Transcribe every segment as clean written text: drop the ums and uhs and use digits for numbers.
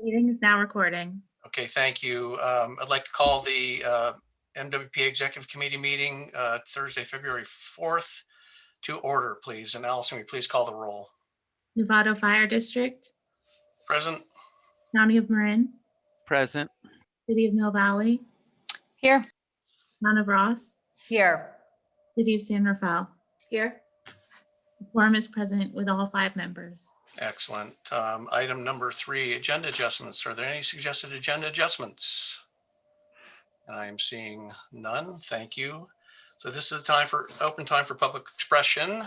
Meeting is now recording. Okay, thank you. I'd like to call the MWPA Executive Committee meeting Thursday, February 4th to order, please. And Allison, will you please call the roll? Novato Fire District, Present. County of Marin, Present. City of Mill Valley, Here. Town of Ross, Here. City of San Rafael. Here. The quorum is present with all 5 members. Excellent. Item number 3, agenda adjustments. Are there any suggested agenda adjustments? And I'm seeing none. Thank you. So this is the time for open time for public expression.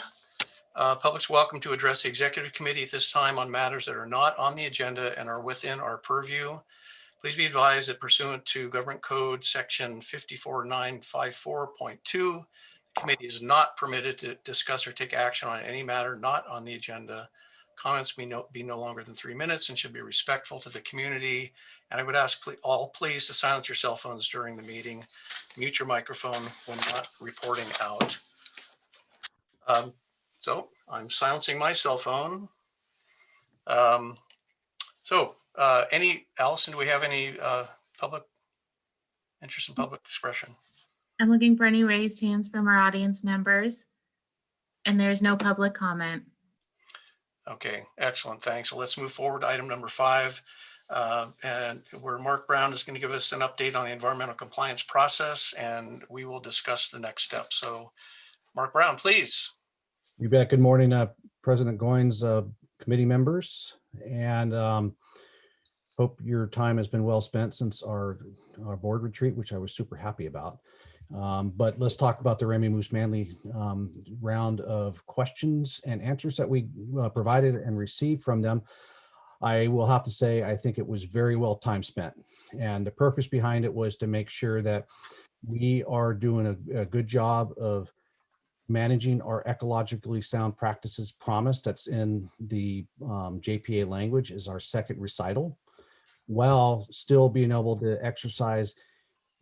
Public's welcome to address the executive committee at this time on matters that are not on the agenda and are within our purview. Please be advised that pursuant to Government Code Section 54954.2, the committee is not permitted to discuss or take action on any matter not on the agenda. Comments may be no longer than 3 minutes and should be respectful to the community. And I would ask all please to silence your cell phones during the meeting. Mute your microphone when not reporting out. So I'm silencing my cell phone. Allison, do we have any public interest in public expression? I'm looking for any raised hands from our audience members, and there's no public comment. Okay, excellent. Thanks. Well, let's move forward to item number 5, and where Mark Brown is going to give us an update on the environmental compliance process, and we will discuss the next step. So, Mark Brown, please. You bet. Good morning, President Goins, committee members, and hope your time has been well spent since our board retreat, which I was super happy about. But let's talk about the Remy Moose Manley round of questions and answers that we provided and received from them. I will have to say, I think it was very well time spent. And the purpose behind it was to make sure that we are doing a good job of managing our ecologically sound practices promise that's in the JPA language is our second recital, while still being able to exercise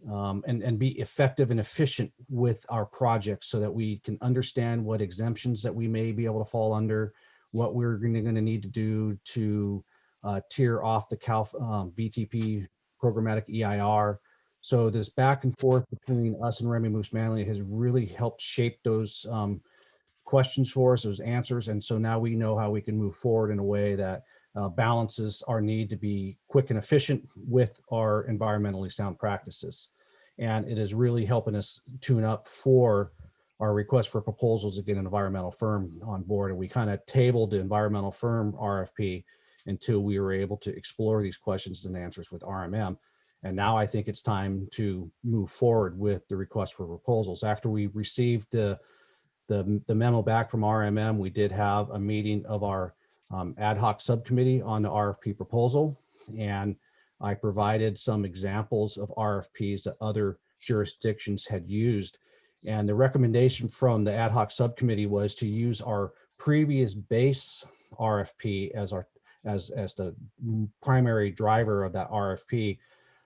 and be effective and efficient with our projects so that we can understand what exemptions that we may be able to fall under, what we're going to need to do to tier off the VTP programmatic EIR. So this back and forth between us and Remy Moose Manley has really helped shape those questions for us, those answers. And so now we know how we can move forward in a way that balances our need to be quick and efficient with our environmentally sound practices. And it is really helping us tune up for our request for proposals to get an environmental firm on board. And we kind of tabled the environmental firm RFP until we were able to explore these questions and answers with RMM. And now I think it's time to move forward with the request for proposals. After we received the memo back from RMM, we did have a meeting of our ad hoc subcommittee on the RFP proposal. And I provided some examples of RFPs that other jurisdictions had used. And the recommendation from the ad hoc subcommittee was to use our previous base RFP as the primary driver of that RFP.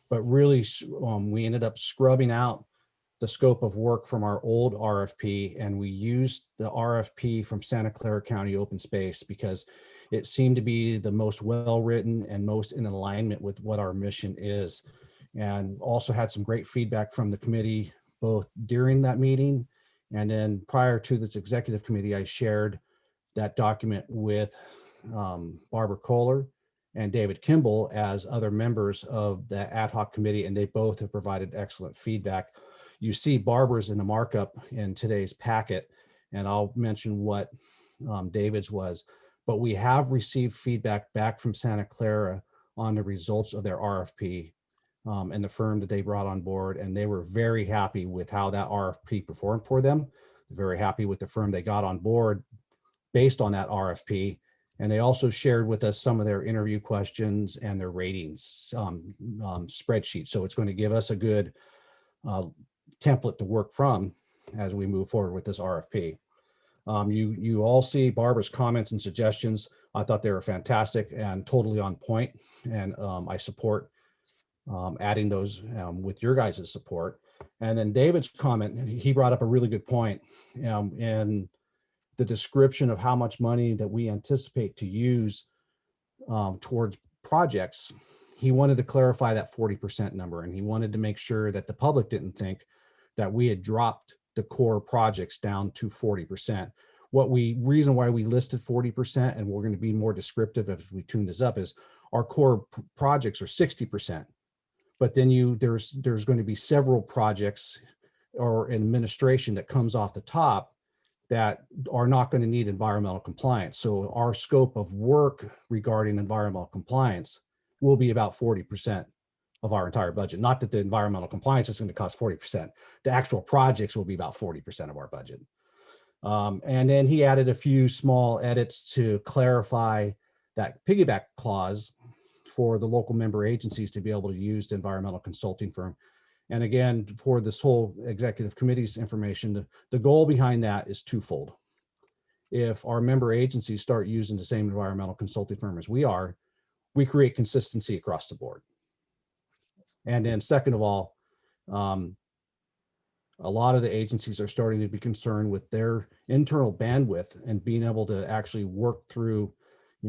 But really, we ended up scrubbing out the scope of work from our old RFP, and we used the RFP from Santa Clara County Open Space because it seemed to be the most well-written and most in alignment with what our mission is. And also had some great feedback from the committee, both during that meeting and then prior to this executive committee. I shared that document with Barbara Kohler and David Kimball as other members of the ad hoc committee, and they both have provided excellent feedback. You see Barbara's in the markup in today's packet, and I'll mention what David's was, but we have received feedback back from Santa Clara on the results of their RFP and the firm that they brought on board, and they were very happy with how that RFP performed for them. Very happy with the firm they got on board based on that RFP. And they also shared with us some of their interview questions and their ratings spreadsheet. So it's going to give us a good template to work from as we move forward with this RFP. You all see Barbara's comments and suggestions. I thought they were fantastic and totally on point. And I support adding those with your guys' support. And then David's comment, he brought up a really good point. And the description of how much money that we anticipate to use towards projects, he wanted to clarify that 40% number, and he wanted to make sure that the public didn't think that we had dropped the core projects down to 40%. Reason why we listed 40%, and we're going to be more descriptive as we tune this up, is our core projects are 60%. But then there's going to be several projects or administration that comes off the top that are not going to need environmental compliance. So our scope of work regarding environmental compliance will be about 40% of our entire budget. Not that the environmental compliance is going to cost 40%. The actual projects will be about 40% of our budget. And then he added a few small edits to clarify that piggyback clause for the local member agencies to be able to use the environmental consulting firm. And again, for this whole executive committee's information, the goal behind that is twofold. If our member agencies start using the same environmental consulting firm as we are, we create consistency across the board. And then second of all, a lot of the agencies are starting to be concerned with their internal bandwidth and being able to actually work through,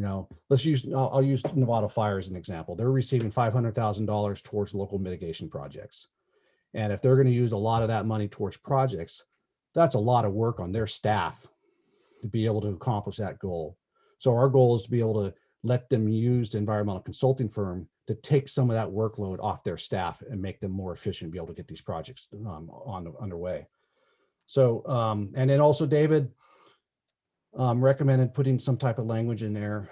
I'll use Nevada Fire as an example. They're receiving $500,000 towards local mitigation projects. And if they're going to use a lot of that money towards projects, that's a lot of work on their staff to be able to accomplish that goal. So our goal is to be able to let them use the environmental consulting firm to take some of that workload off their staff and make them more efficient, be able to get these projects underway. So, and then also David recommended putting some type of language in there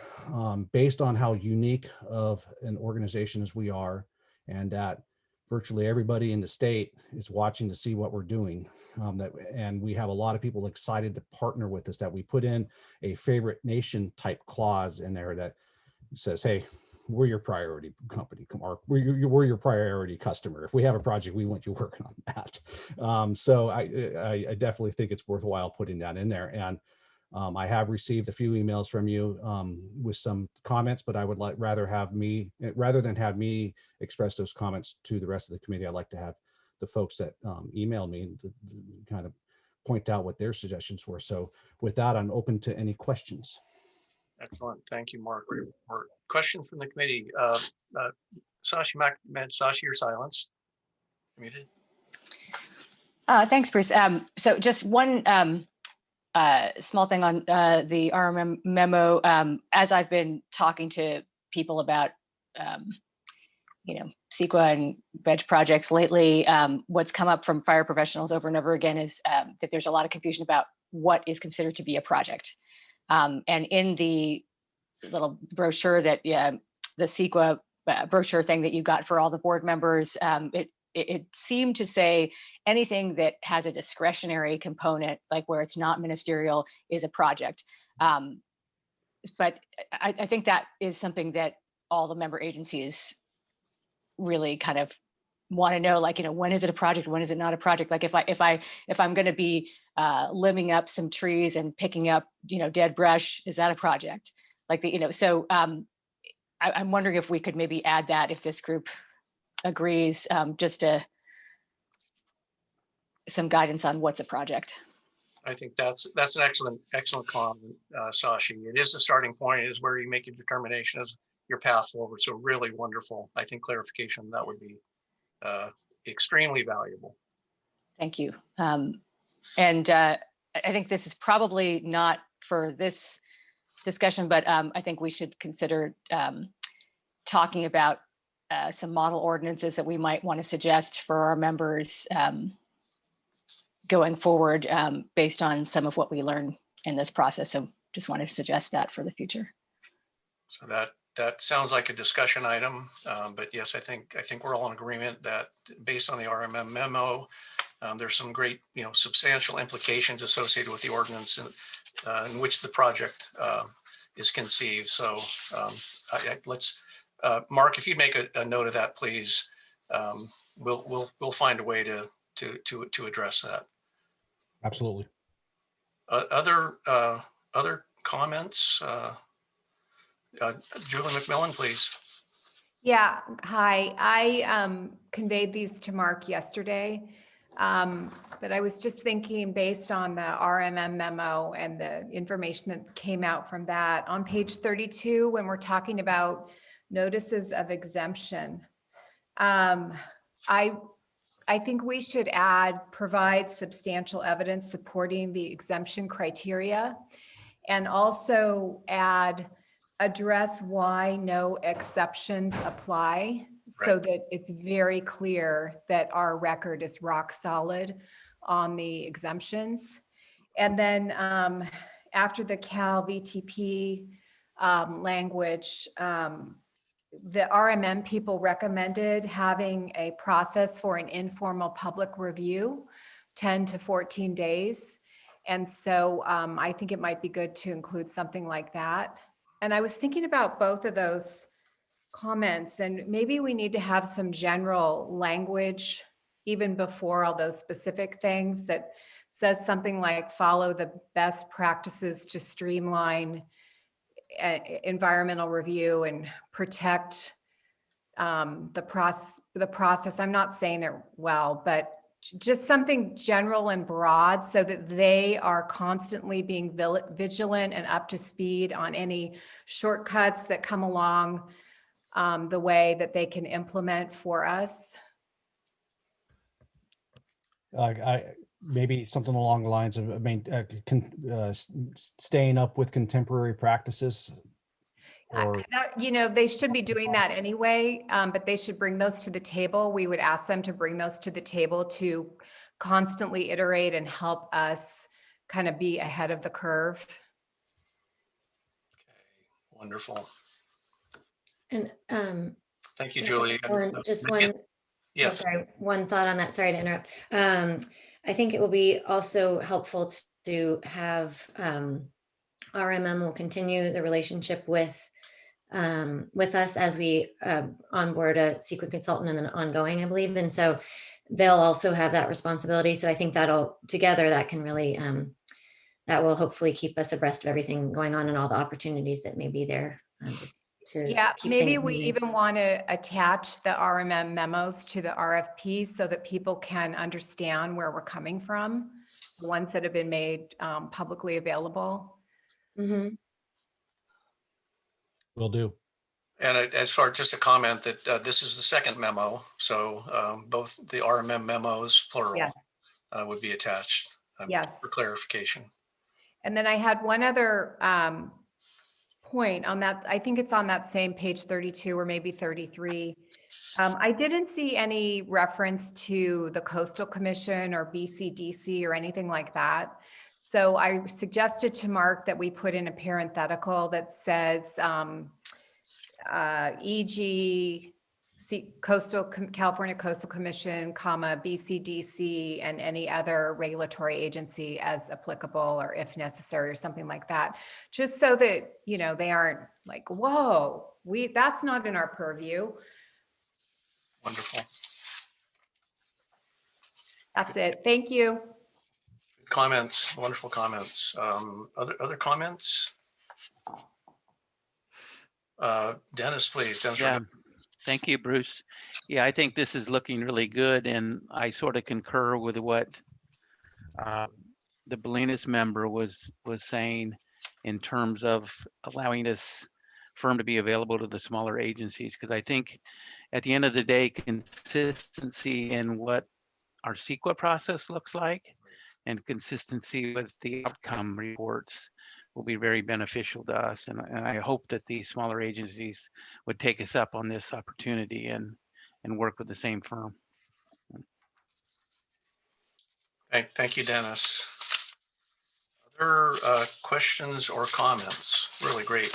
based on how unique of an organization as we are, and that virtually everybody in the state is watching to see what we're doing. And we have a lot of people excited to partner with us, that we put in a favorite nation type clause in there that says, hey, we're your priority company, or we're your priority customer. If we have a project, we want you working on that. So I definitely think it's worthwhile putting that in there. And I have received a few emails from you with some comments, but I would rather than have me express those comments to the rest of the committee, I'd like to have the folks that emailed me to kind of point out what their suggestions were. So with that, I'm open to any questions. Excellent. Thank you, Mark. Question from the committee. Sashi Sashi, your silence. Muted. Thanks, Bruce. So just one small thing on the RMM memo. As I've been talking to people about, CEQA and veg projects lately, what's come up from fire professionals over and over again is that there's a lot of confusion about what is considered to be a project. And in the little brochure that the CEQA brochure thing that you got for all the board members, it seemed to say anything that has a discretionary component, like where it's not ministerial, is a project. But I think that is something that all the member agencies really kind of want to know, like, when is it a project? When is it not a project? Like if I'm going to be limbing up some trees and picking up, dead brush, is that a project? Like so I'm wondering if we could maybe add that, if this group agrees, just some guidance on what's a project. I think that's an excellent comment, Sashi. It is the starting point. It is where you make a determination as your path forward. So really wonderful. I think clarification that would be extremely valuable. Thank you. And I think this is probably not for this discussion, but I think we should consider talking about some model ordinances that we might want to suggest for our members going forward based on some of what we learn in this process. So just wanted to suggest that for the future. So that sounds like a discussion item, but yes, I think we're all in agreement that based on the RMM memo, there's some great, substantial implications associated with the ordinance in which the project is conceived. So let's, Mark, if you'd make a note of that, please. We'll find a way to address that. Absolutely. Other comments? Julie McMillan, please. Yeah, hi. I conveyed these to Mark yesterday, but I was just thinking, based on the RMM memo and the information that came out from that, on page 32, when we're talking about notices of exemption. I think we should add, provide substantial evidence supporting the exemption criteria, and also add, address why no exceptions apply, so that it's very clear that our record is rock solid on the exemptions. And then after the Cal VTP language, the RMM people recommended having a process for an informal public review, 10 to 14 days. And so I think it might be good to include something like that. And I was thinking about both of those comments, and maybe we need to have some general language even before all those specific things that says something like follow the best practices to streamline environmental review and protect the process. I'm not saying it well, but just something general and broad so that they are constantly being vigilant and up to speed on any shortcuts that come along the way that they can implement for us. Maybe something along the lines of, staying up with contemporary practices. Or They should be doing that anyway, but they should bring those to the table. We would ask them to bring those to the table to constantly iterate and help us kind of be ahead of the curve. Okay, wonderful. And Thank you, Julie. just one, Yes. sorry, one thought on that. Sorry to interrupt. I think it will be also helpful to have RMM will continue the relationship with us as we onboard a CEQA consultant and then ongoing, I believe. And so they'll also have that responsibility. So I think that'll together that can really that will hopefully keep us abreast of everything going on and all the opportunities that may be there. Maybe we even want to attach the RMM memos to the RFP so that people can understand where we're coming from, the ones that have been made publicly available. Mm-hmm. will do. And as far just a comment that this is the second memo, so both the RMM memos, plural, Yes. Would be attached Yes. for clarification. And then I had one other point on that. I think it's on that same page 32 or maybe 33. I didn't see any reference to the Coastal Commission or BCDC or anything like that. So I suggested to Mark that we put in a parenthetical that says e.g. California Coastal Commission, comma, BCDC, and any other regulatory agency as applicable or if necessary or something like that, just so that, they aren't like, whoa, that's not in our purview. Wonderful. That's it. Thank you. Comments, wonderful comments. Other comments? Dennis, please. Dennis, Yeah, thank you, Bruce. Yeah, I think this is looking really good, and I sort of concur with what the Bolinas member was saying in terms of allowing this firm to be available to the smaller agencies, because I think at the end of the day, consistency in what our CEQA process looks like and consistency with the outcome reports will be very beneficial to us. And I hope that these smaller agencies would take us up on this opportunity and work with the same firm. Thank you, Dennis. Other questions or comments? Really great.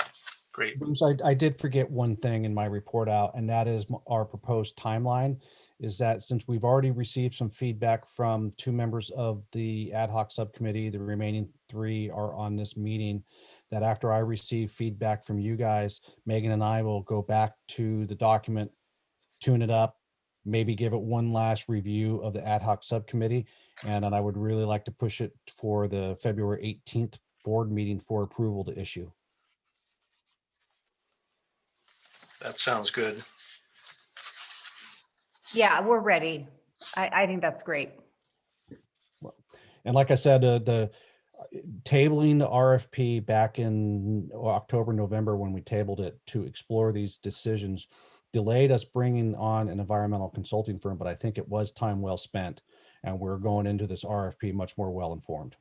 Bruce, I did forget one thing in my report out, and that is our proposed timeline is that since we've already received some feedback from 2 members of the ad hoc subcommittee, the remaining 3 are on this meeting, that after I receive feedback from you guys, Megan and I will go back to the document, tune it up, maybe give it one last review of the ad hoc subcommittee. And then I would really like to push it for the February 18th board meeting for approval to issue. That sounds good. Yeah, we're ready. I think that's great. And like I said, tabling the RFP back in October, November, when we tabled it to explore these decisions, delayed us bringing on an environmental consulting firm, but I think it was time well spent. And we're going into this RFP much more well-informed.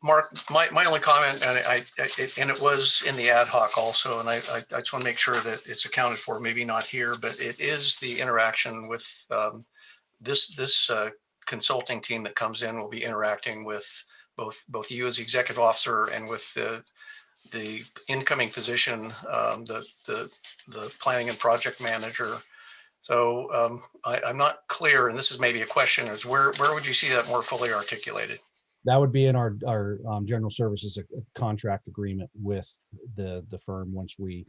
Mark, my only comment, and it was in the ad hoc also, and I just want to make sure that it's accounted for, maybe not here, but it is the interaction with this consulting team that comes in will be interacting with both you as the executive officer and with the incoming position, the planning and project manager. So I'm not clear, and this is maybe a question, is where would you see that more fully articulated? That would be in our general services contract agreement with the firm. Once we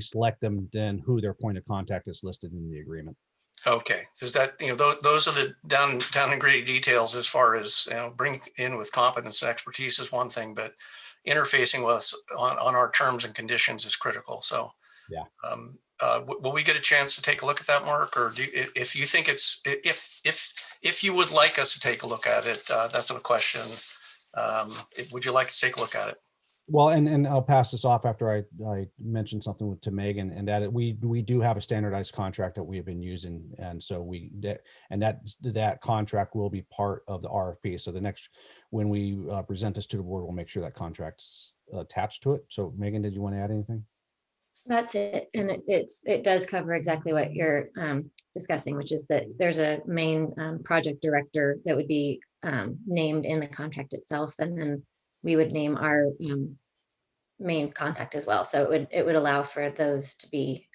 select them, then who their point of contact is listed in the agreement. Okay, so that, those are the down and gritty details as far as, bring in with competence and expertise is one thing, but interfacing with us on our terms and conditions is critical. So yeah. Will we get a chance to take a look at that, Mark? Or if you think if you would like us to take a look at it, that's not a question. Would you like to take a look at it? Well, and I'll pass this off after I mentioned something to Megan, and that we do have a standardized contract that we have been using, and so that contract will be part of the RFP. So when we present this to the board, we'll make sure that contract's attached to it. So Megan, did you want to add anything? That's it. And it does cover exactly what you're discussing, which is that there's a main project director that would be named in the contract itself. And then we would name our main contact as well. So it would allow for those to be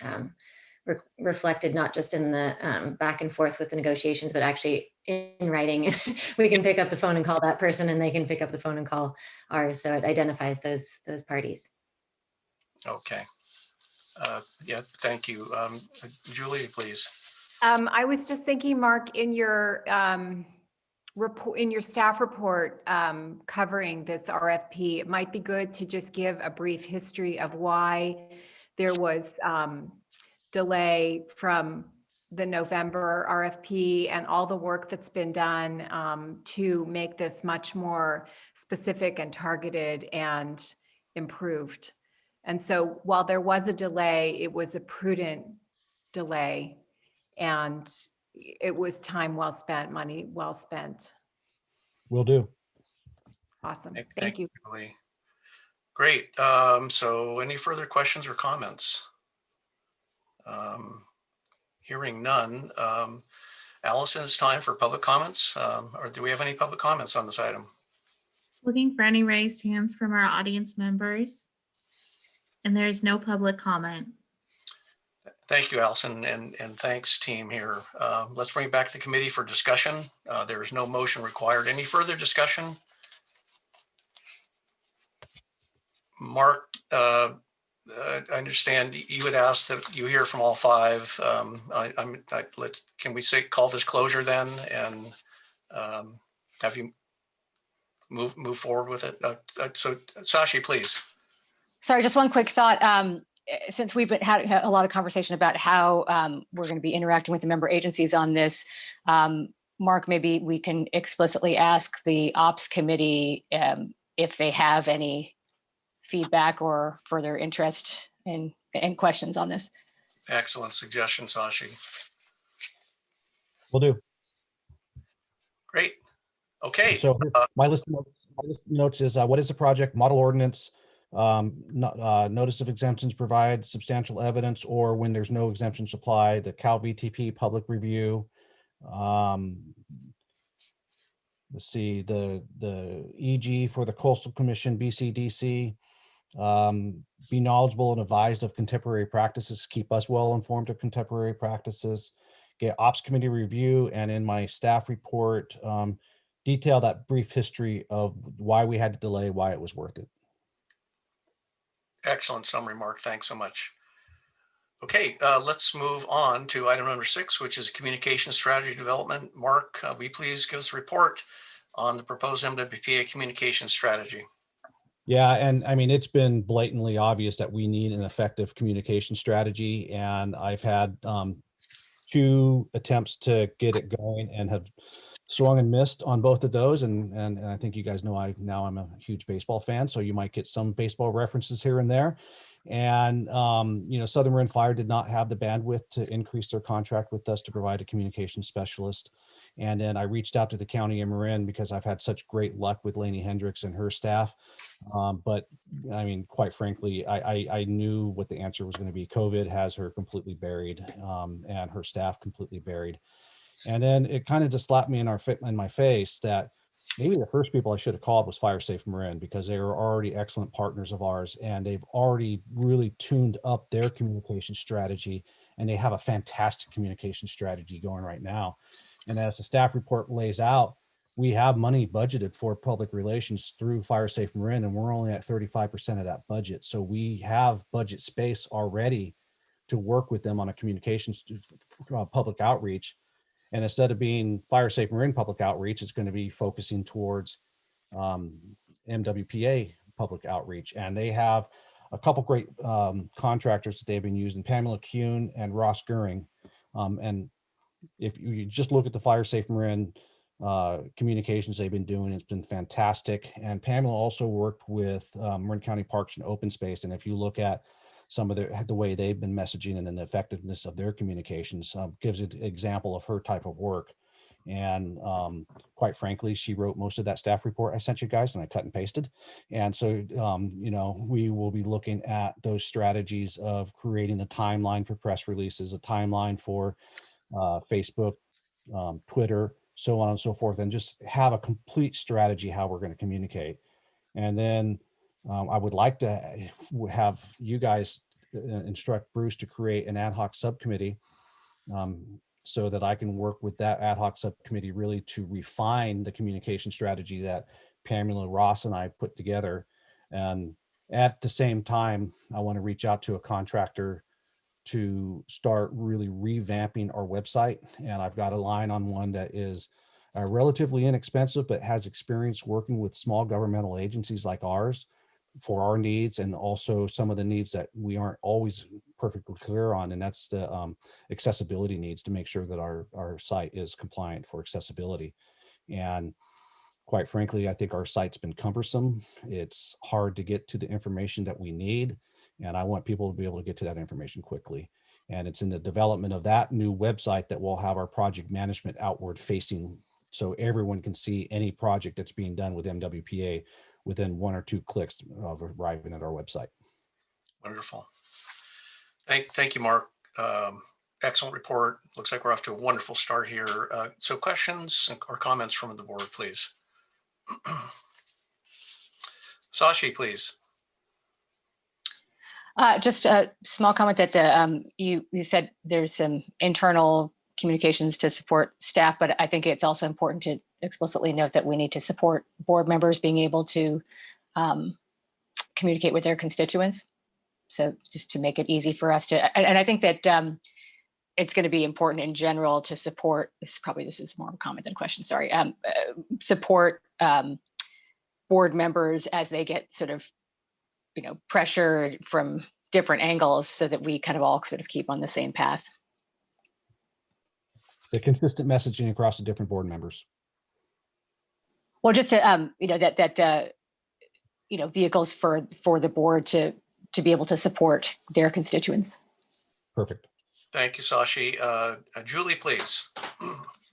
reflected, not just in the back and forth with the negotiations, but actually in writing. We can pick up the phone and call that person, and they can pick up the phone and call ours. So it identifies those parties. Okay. Yeah, thank you. Julie, please. I was just thinking, Mark, in your report, in your staff report covering this RFP, it might be good to just give a brief history of why there was delay from the November RFP and all the work that's been done to make this much more specific and targeted and improved. And so while there was a delay, it was a prudent delay, and it was time well spent, money well spent. Will do. Awesome. Thank you. Julie. Great. So any further questions or comments? Hearing none. Allison, it's time for public comments. Or do we have any public comments on this item? Looking for any raised hands from our audience members. And there's no public comment. Thank you, Allison, and thanks, team here. Let's bring it back to the committee for discussion. There is no motion required. Any further discussion? Mark, I understand you had asked that you hear from all five. Can we call this closure then, and have you move forward with it? So Sashi, please. Sorry, just one quick thought. Since we've had a lot of conversation about how we're going to be interacting with the member agencies on this, Mark, maybe we can explicitly ask the ops committee if they have any feedback or further interest in questions on this. Excellent suggestion, Sashi. Will do. Great. Okay. So my list of notes is what is the project, model ordinance, notice of exemptions provide substantial evidence, or when there's no exemption supply, the Cal VTP public review. Let's see, the EG for the Coastal Commission, BCDC, be knowledgeable and advised of contemporary practices, keep us well informed of contemporary practices, get ops committee review, and in my staff report, detail that brief history of why we had to delay, why it was worth it. Excellent summary, Mark. Thanks so much. Okay, let's move on to item number 6, which is communication strategy development. Mark, will you please give us a report on the proposed MWPA communication strategy? Yeah, and I mean, it's been blatantly obvious that we need an effective communication strategy, and I've had 2 attempts to get it going and have swung and missed on both of those. And I think you guys know I'm a huge baseball fan, so you might get some baseball references here and there. And, Southern Marin Fire did not have the bandwidth to increase their contract with us to provide a communications specialist. And then I reached out to the county of Marin because I've had such great luck with Lainey Hendricks and her staff. But I mean, quite frankly, I knew what the answer was going to be. COVID has her completely buried, and her staff completely buried. And then it kind of just slapped me in my face that maybe the first people I should have called was Fire Safe Marin, because they were already excellent partners of ours, and they've already really tuned up their communication strategy, and they have a fantastic communication strategy going right now. And as the staff report lays out, we have money budgeted for public relations through Fire Safe Marin, and we're only at 35% of that budget. So we have budget space already to work with them on a communications public outreach. And instead of being Fire Safe Marin public outreach, it's going to be focusing towards MWPA public outreach. And they have a couple great contractors that they've been using, Pamela Kuhn and Ross Goering. And if you just look at the Fire Safe Marin communications they've been doing, it's been fantastic. And Pamela also worked with Marin County Parks and Open Space. And if you look at some of the way they've been messaging and the effectiveness of their communications, gives an example of her type of work. And quite frankly, she wrote most of that staff report I sent you guys, and I cut and pasted. And so, we will be looking at those strategies of creating a timeline for press releases, a timeline for Facebook, Twitter, so on and so forth, and just have a complete strategy how we're going to communicate. And then I would like to have you guys instruct Bruce to create an ad hoc subcommittee so that I can work with that ad hoc subcommittee really to refine the communication strategy that Pamela, Ross, and I put together. And at the same time, I want to reach out to a contractor to start really revamping our website. And I've got a line on one that is relatively inexpensive, but has experience working with small governmental agencies like ours for our needs, and also some of the needs that we aren't always perfectly clear on. And that's the accessibility needs, to make sure that our site is compliant for accessibility. And quite frankly, I think our site's been cumbersome. It's hard to get to the information that we need. And I want people to be able to get to that information quickly. And it's in the development of that new website that we'll have our project management outward facing, so everyone can see any project that's being done with MWPA within 1 or 2 clicks of arriving at our website. Wonderful. Thank you, Mark. Excellent report. Looks like we're off to a wonderful start here. So questions or comments from the board, please. Sashi, please. Just a small comment that you said there's some internal communications to support staff, but I think it's also important to explicitly note that we need to support board members being able to communicate with their constituents. So just to make it easy for us to, and I think that it's going to be important in general to support, this is more of a comment than a question, sorry, support board members as they get sort of, pressure from different angles, so that we kind of all sort of keep on the same path. The consistent messaging across the different board members. Well, just to, vehicles for the board to be able to support their constituents. Perfect. Thank you, Sashi. Julie, please.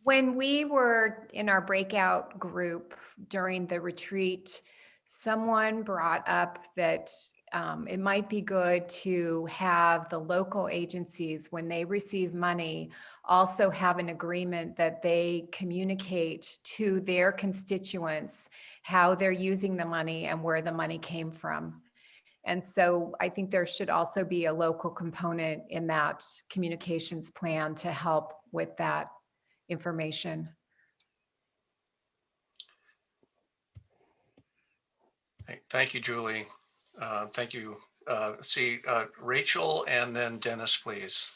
When we were in our breakout group during the retreat, someone brought up that it might be good to have the local agencies, when they receive money, also have an agreement that they communicate to their constituents how they're using the money and where the money came from. And so I think there should also be a local component in that communications plan to help with that information. Thank you, Julie. Thank you. Rachel and then Dennis, please.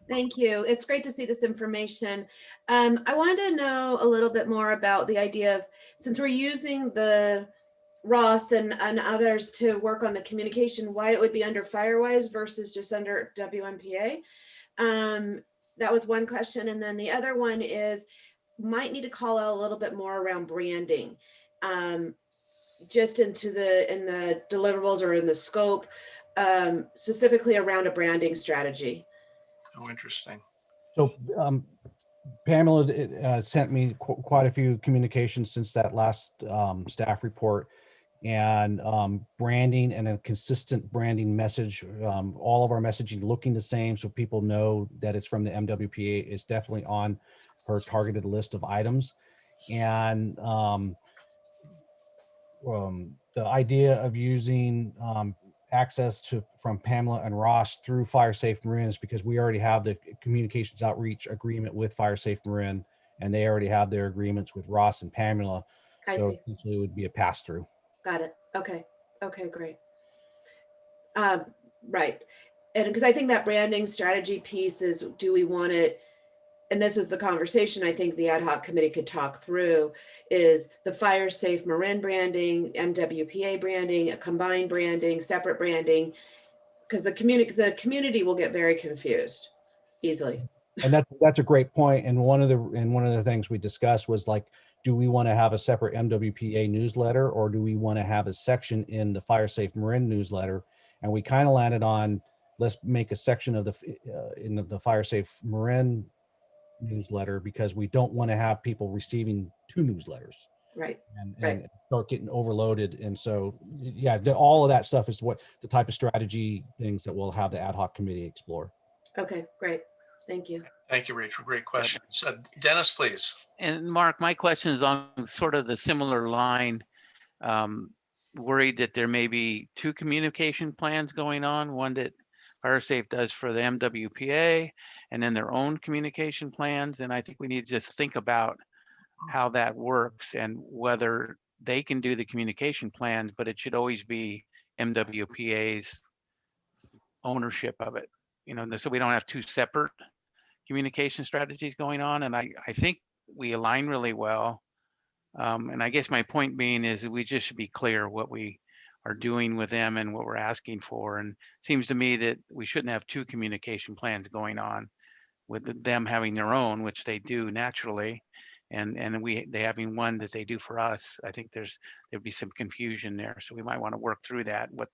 Thank you. It's great to see this information. I wanted to know a little bit more about the idea of, since we're using the Ross and others to work on the communication, why it would be under Firewise versus just under WMPA. That was one question. And then the other one is, might need to call out a little bit more around branding, just in the deliverables or in the scope, specifically around a branding strategy. Oh, interesting. So Pamela sent me quite a few communications since that last staff report, and branding and a consistent branding message. All of our messaging looking the same, so people know that it's from the MWPA is definitely on her targeted list of items. And the idea of using access to from Pamela and Ross through Fire Safe Marin is because we already have the communications outreach agreement with Fire Safe Marin, and they already have their agreements with Ross and Pamela. I So see. essentially it would be a pass through. Got it. Okay. Okay, great. Right. And because I think that branding strategy piece is, do we want it? And this was the conversation I think the ad hoc committee could talk through, is the Fire Safe Marin branding, MWPA branding, a combined branding, separate branding, because the community will get very confused easily. And that's a great point. And one of the things we discussed was like, do we want to have a separate MWPA newsletter, or do we want to have a section in the Fire Safe Marin newsletter? And we kind of landed on, let's make a section of in the Fire Safe Marin newsletter, because we don't want to have people receiving two newsletters Right. and Right. start getting overloaded. And so, yeah, all of that stuff is what the type of strategy things that we'll have the ad hoc committee explore. Okay, great. Thank you. Thank you, Rachel. Great questions. Dennis, please. And Mark, my question is on sort of the similar line. Worried that there may be two communication plans going on, one that FireSafe does for the MWPA, and then their own communication plans. And I think we need to just think about how that works and whether they can do the communication plans, but it should always be MWPA's ownership of it. So we don't have two separate communication strategies going on. And I think we align really well. And I guess my point being is we just should be clear what we are doing with them and what we're asking for. And it seems to me that we shouldn't have two communication plans going on, with them having their own, which they do naturally, and they having one that they do for us. I think there'd be some confusion there. So we might want to work through that, what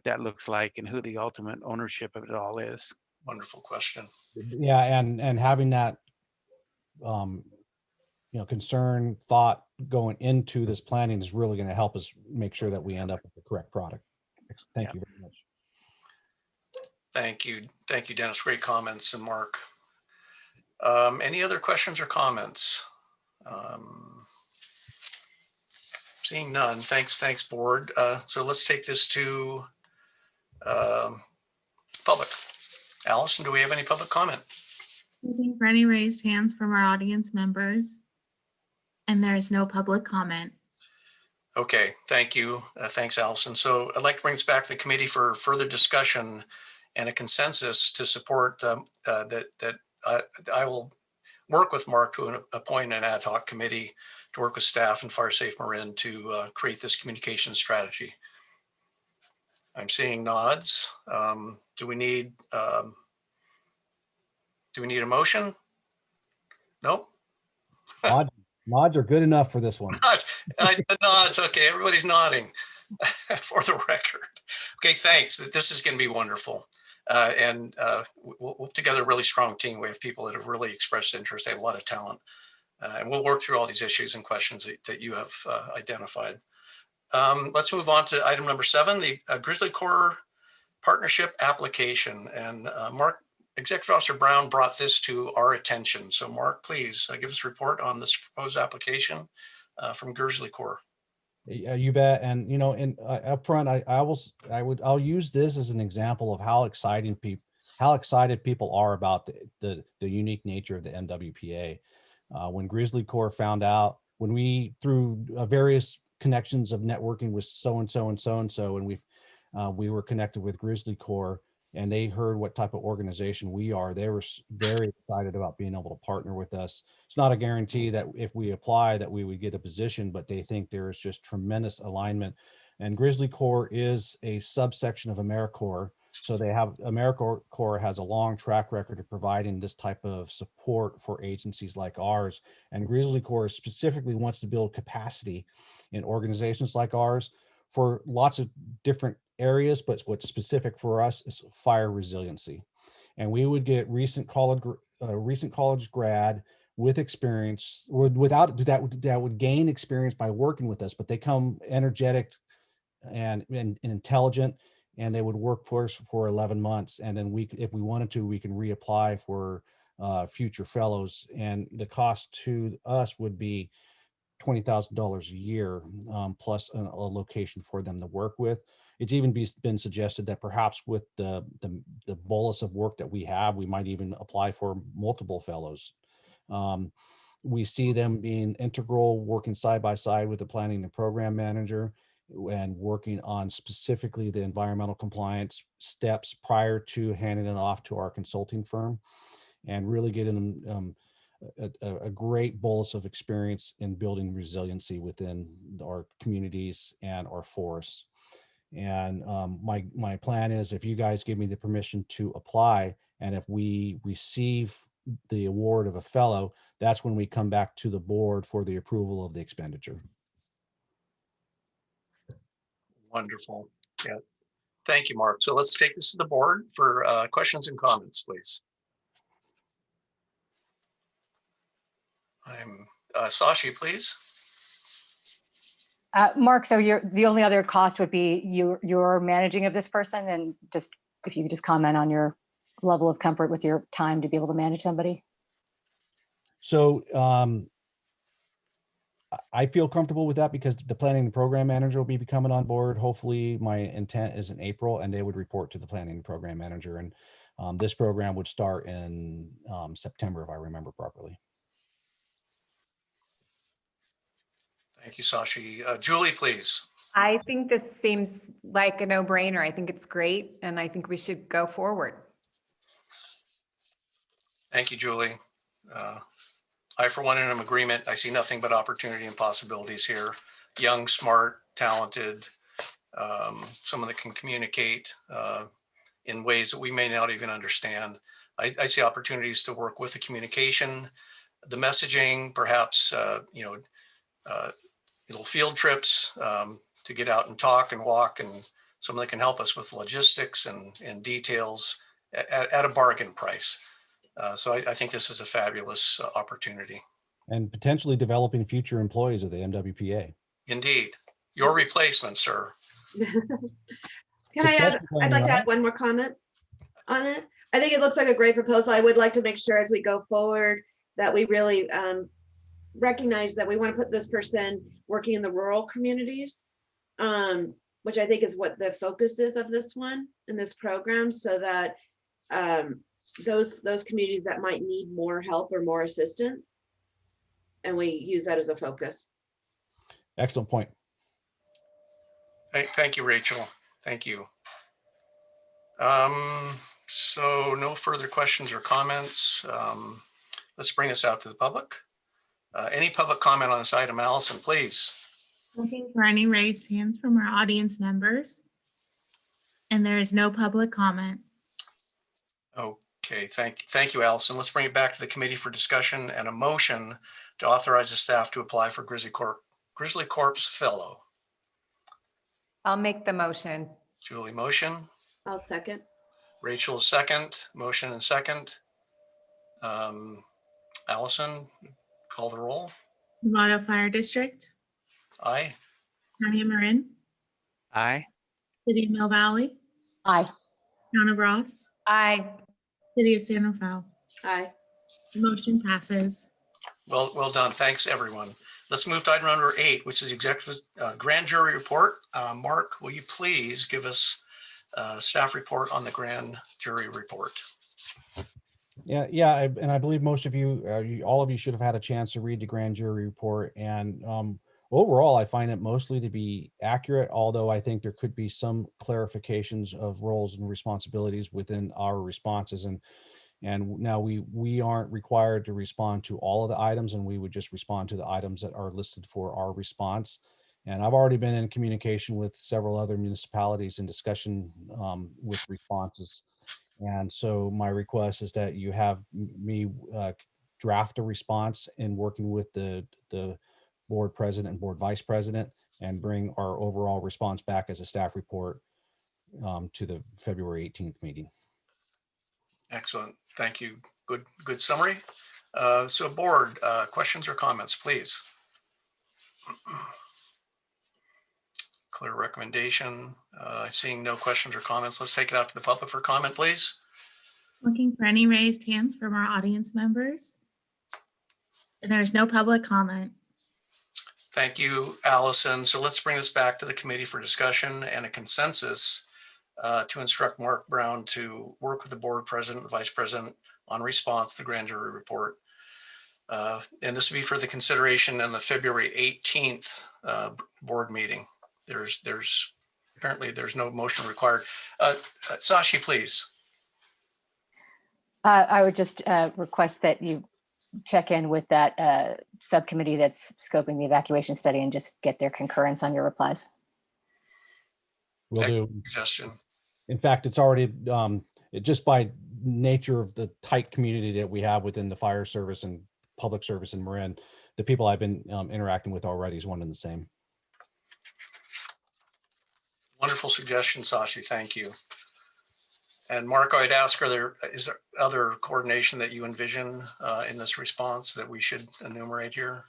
that looks like and who the ultimate ownership of it all is. Wonderful question. Yeah, and having that concern thought going into this planning is really going to help us make sure that we end up with the correct product. Thank you very much. Thank you, Dennis. Great comments. And Mark, any other questions or comments? Seeing none. Thanks, board. So let's take this to public. Allison, do we have any public comment? Looking for any raised hands from our audience members. And there is no public comment. Okay, thank you. Thanks, Allison. So I'd like to bring this back to the committee for further discussion and a consensus to support that I will work with Mark to appoint an ad hoc committee to work with staff and Fire Safe Marin to create this communication strategy. I'm seeing nods. Do we need a motion? Nope. Nods are good enough for this one. Nods. Okay, everybody's nodding for the record. Okay, thanks. This is going to be wonderful. And we'll put together a really strong team. We have people that have really expressed interest. They have a lot of talent. And we'll work through all these issues and questions that you have identified. Let's move on to item number 7, the Grizzly Corps partnership application. And Mark, Executive Officer Brown brought this to our attention. So Mark, please give us a report on this proposed application from Grizzly Corps. You bet. And up front, I'll use this as an example of how excited people are about the unique nature of the MWPA. When Grizzly Corps found out, when we through various connections of networking with so and so and so and so, and we were connected with Grizzly Corps, and they heard what type of organization we are, they were very excited about being able to partner with us. It's not a guarantee that if we apply that we would get a position, but they think there is just tremendous alignment. And Grizzly Corps is a subsection of AmeriCorps. So they have, AmeriCorps has a long track record of providing this type of support for agencies like ours. And Grizzly Corps specifically wants to build capacity in organizations like ours for lots of different areas, but what's specific for us is fire resiliency. And we would get recent college grad with experience, without that would gain experience by working with us, but they come energetic and intelligent, and they would work for us for 11 months. And then if we wanted to, we can reapply for future fellows. And the cost to us would be $20,000 a year, plus a location for them to work with. It's even been suggested that perhaps with the bolus of work that we have, we might even apply for multiple fellows. We see them being integral, working side by side with the planning and program manager, and working on specifically the environmental compliance steps prior to handing it off to our consulting firm, and really getting them a great bolus of experience in building resiliency within our communities and our forests. And my plan is, if you guys give me the permission to apply, and if we receive the award of a fellow, that's when we come back to the board for the approval of the expenditure. Wonderful. Yeah. Thank you, Mark. So let's take this to the board for questions and comments, please. I'm Sashi, please. Mark, so the only other cost would be your managing of this person, and just if you could just comment on your level of comfort with your time to be able to manage somebody. So I feel comfortable with that because the planning and program manager will be coming on board. Hopefully my intent is in April, and they would report to the planning and program manager. And this program would start in September, if I remember properly. Thank you, Sashi. Julie, please. I think this seems like a no-brainer. I think it's great, and I think we should go forward. Thank you, Julie. I, for one, am in agreement. I see nothing but opportunity and possibilities here. Young, smart, talented, someone that can communicate in ways that we may not even understand. I see opportunities to work with the communication, the messaging, perhaps, little field trips to get out and talk and walk, and someone that can help us with logistics and details at a bargain price. So I think this is a fabulous opportunity. And potentially developing future employees of the MWPA. Indeed. Your replacement, sir. Can I add, I'd like to add one more comment on it. I think it looks like a great proposal. I would like to make sure as we go forward that we really recognize that we want to put this person working in the rural communities, which I think is what the focus is of this one in this program, so that those communities that might need more help or more assistance, and we use that as a focus. Excellent point. Thank you, Rachel. Thank you. So no further questions or comments. Let's bring this out to the public. Any public comment on this item? Allison, please. Looking for any raised hands from our audience members. And there is no public comment. Okay, thank you, Allison. Let's bring it back to the committee for discussion and a motion to authorize the staff to apply for Grizzly Corps Fellow. I'll make the motion. Julie, motion. I'll second. Rachel, second. Motion and second. Allison, call the roll. Novato Fire District, Aye. County of Marin, Aye. City of Mill Valley, Aye. Town of Ross, Aye. City of San Rafael. Aye. Motion passes. Well done. Thanks, everyone. Let's move to item number 8, which is the executive grand jury report. Mark, will you please give us a staff report on the grand jury report? Yeah, and I believe most of you, all of you should have had a chance to read the grand jury report. And overall, I find it mostly to be accurate, although I think there could be some clarifications of roles and responsibilities within our responses. And now we aren't required to respond to all of the items, and we would just respond to the items that are listed for our response. And I've already been in communication with several other municipalities in discussion with responses. And so my request is that you have me draft a response in working with the board president and board vice president, and bring our overall response back as a staff report to the February 18th meeting. Excellent. Thank you. Good summary. So board, questions or comments, please? Clear recommendation. Seeing no questions or comments, let's take it out to the public for comment, please. Looking for any raised hands from our audience members. And there's no public comment. Thank you, Allison. So let's bring this back to the committee for discussion and a consensus to instruct Mark Brown to work with the board president and vice president on response to the grand jury report. And this will be for the consideration in the February 18th board meeting. Apparently there's no motion required. Sashi, please. I would just request that you check in with that subcommittee that's scoping the evacuation study and just get their concurrence on your replies. Will do. Suggestion. In fact, it's already, just by nature of the tight community that we have within the fire service and public service in Marin, the people I've been interacting with already is one and the same. Wonderful suggestion, Sashi. Thank you. And Mark, I'd ask, is there other coordination that you envision in this response that we should enumerate here?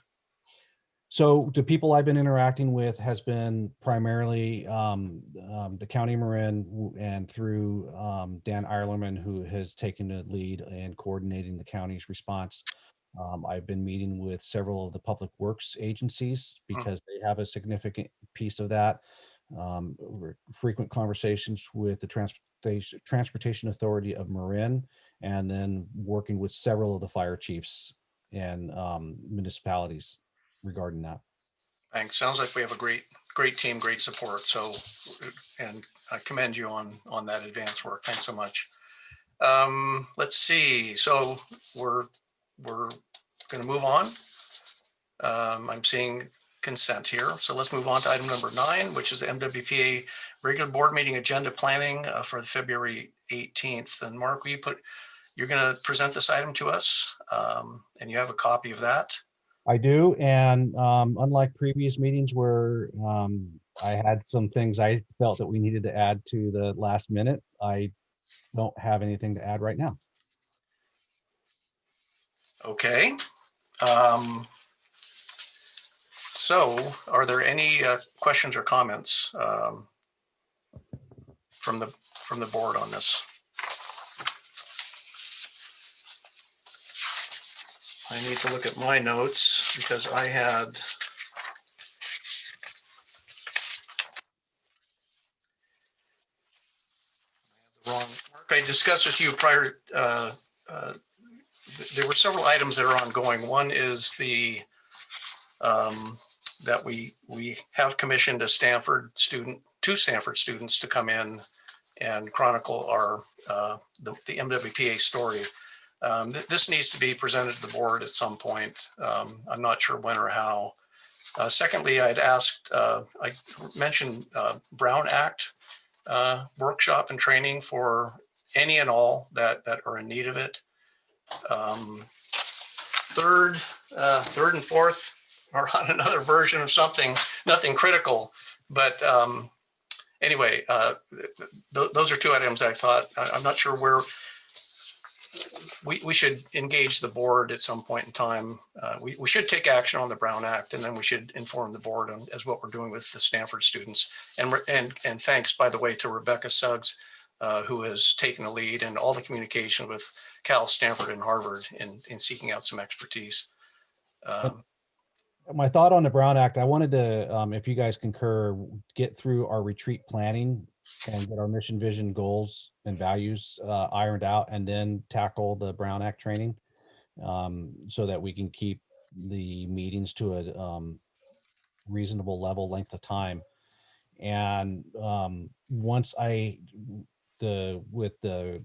So the people I've been interacting with has been primarily the County of Marin, and through Dan Ireland, who has taken the lead in coordinating the county's response. I've been meeting with several of the public works agencies because they have a significant piece of that. Frequent conversations with the Transportation Authority of Marin, and then working with several of the fire chiefs and municipalities regarding that. Thanks. Sounds like we have a great team, great support. So, and I commend you on that advanced work. Thanks so much. Let's see. So we're going to move on. I'm seeing consent here. So let's move on to item number 9, which is the MWPA regular board meeting agenda planning for the February 18th. And Mark, you're going to present this item to us, and you have a copy of that. I do, and unlike previous meetings where I had some things I felt that we needed to add to the last minute, I don't have anything to add right now. Okay. So are there any questions or comments from the board on this? I need to look at my notes because I had the wrong mark. I discussed with you prior. There were several items that are ongoing. One is the that we have commissioned two Stanford students to come in and chronicle our the MWPA story. This needs to be presented to the board at some point. I'm not sure when or how. Secondly, I mentioned Brown Act workshop and training for any and all that are in need of it. Third and fourth are on another version of something, nothing critical, but anyway, those are 2 items I thought. I'm not sure where we should engage the board at some point in time. We should take action on the Brown Act, and then we should inform the board as what we're doing with the Stanford students. And thanks, by the way, to Rebecca Suggs, who has taken the lead in all the communication with Cal, Stanford, and Harvard in seeking out some expertise. My thought on the Brown Act, I wanted to, if you guys concur, get through our retreat planning and get our mission, vision, goals, and values ironed out, and then tackle the Brown Act training so that we can keep the meetings to a reasonable length of time. And once with the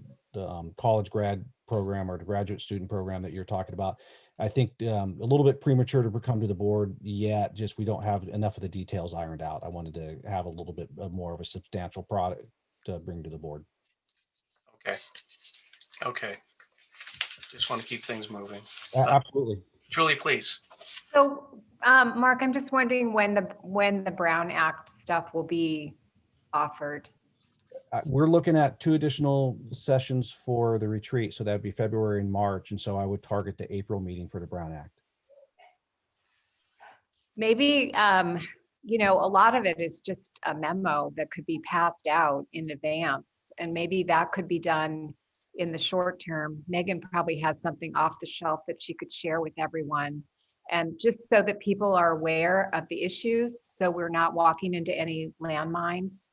college grad program or the graduate student program that you're talking about. I think a little bit premature to come to the board yet, just we don't have enough of the details ironed out. I wanted to have a little bit of more of a substantial product to bring to the board. Okay. Okay. Just want to keep things moving. Absolutely. Julie, please. So, Mark, I'm just wondering when the Brown Act stuff will be offered. We're looking at 2 additional sessions for the retreat. So that'd be February and March. And so I would target the April meeting for the Brown Act. Maybe, a lot of it is just a memo that could be passed out in advance. And maybe that could be done in the short term. Megan probably has something off the shelf that she could share with everyone. And just so that people are aware of the issues, so we're not walking into any landmines.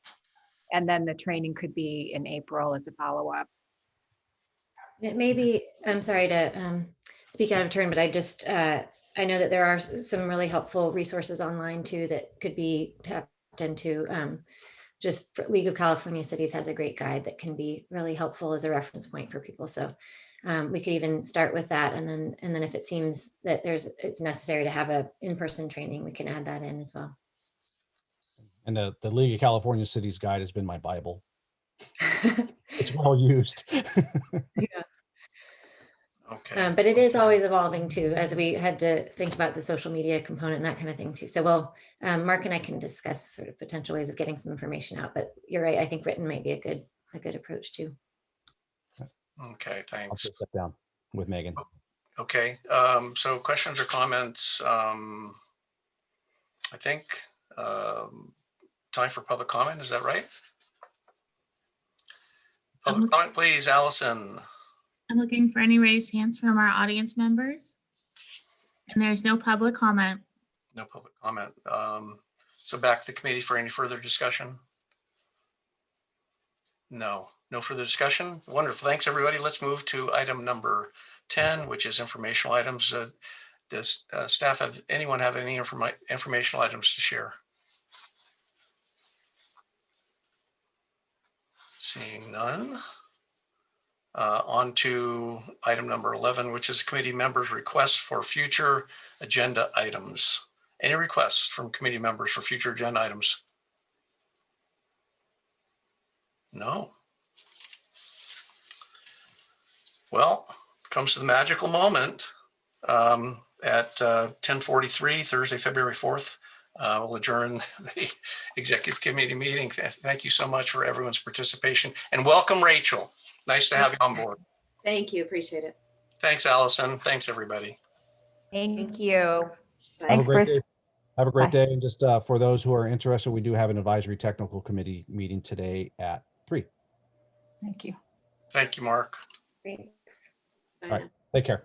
And then the training could be in April as a follow-up. It may be, I'm sorry to speak out of turn, but I know that there are some really helpful resources online too that could be tapped into. Just League of California Cities has a great guide that can be really helpful as a reference point for people. So we could even start with that, and then if it seems that it's necessary to have a in-person training, we can add that in as well. And the League of California Cities guide has been my Bible. It's well used. Okay. But it is always evolving too, as we had to think about the social media component and that kind of thing too. So Mark and I can discuss sort of potential ways of getting some information out, but you're right. I think written might be a good approach too. Okay, I'll thanks. sit that down with Megan. Okay, so questions or comments? I think time for public comment. Is that right? Public comment, please, Allison. I'm looking for any raised hands from our audience members. And there's no public comment. No public comment. So back to the committee for any further discussion. No further discussion. Wonderful. Thanks, everybody. Let's move to item number 10, which is informational items. Does staff anyone have any informational items to share? Seeing none. On to item number 11, which is committee members' requests for future agenda items. Any requests from committee members for future agenda items? No. Well, comes to the magical moment at 10:43, Thursday, February 4th. We'll adjourn the executive committee meeting. Thank you so much for everyone's participation, and welcome, Rachel. Nice to have you on board. Thank you. Appreciate it. Thanks, Allison. Thanks, everybody. Thank you. Thanks, Bruce. Have a great Bye. day. And just for those who are interested, we do have an advisory technical committee meeting today at 3. Thank you. Thank you, Mark. Thanks. Bye All right. now. Take care.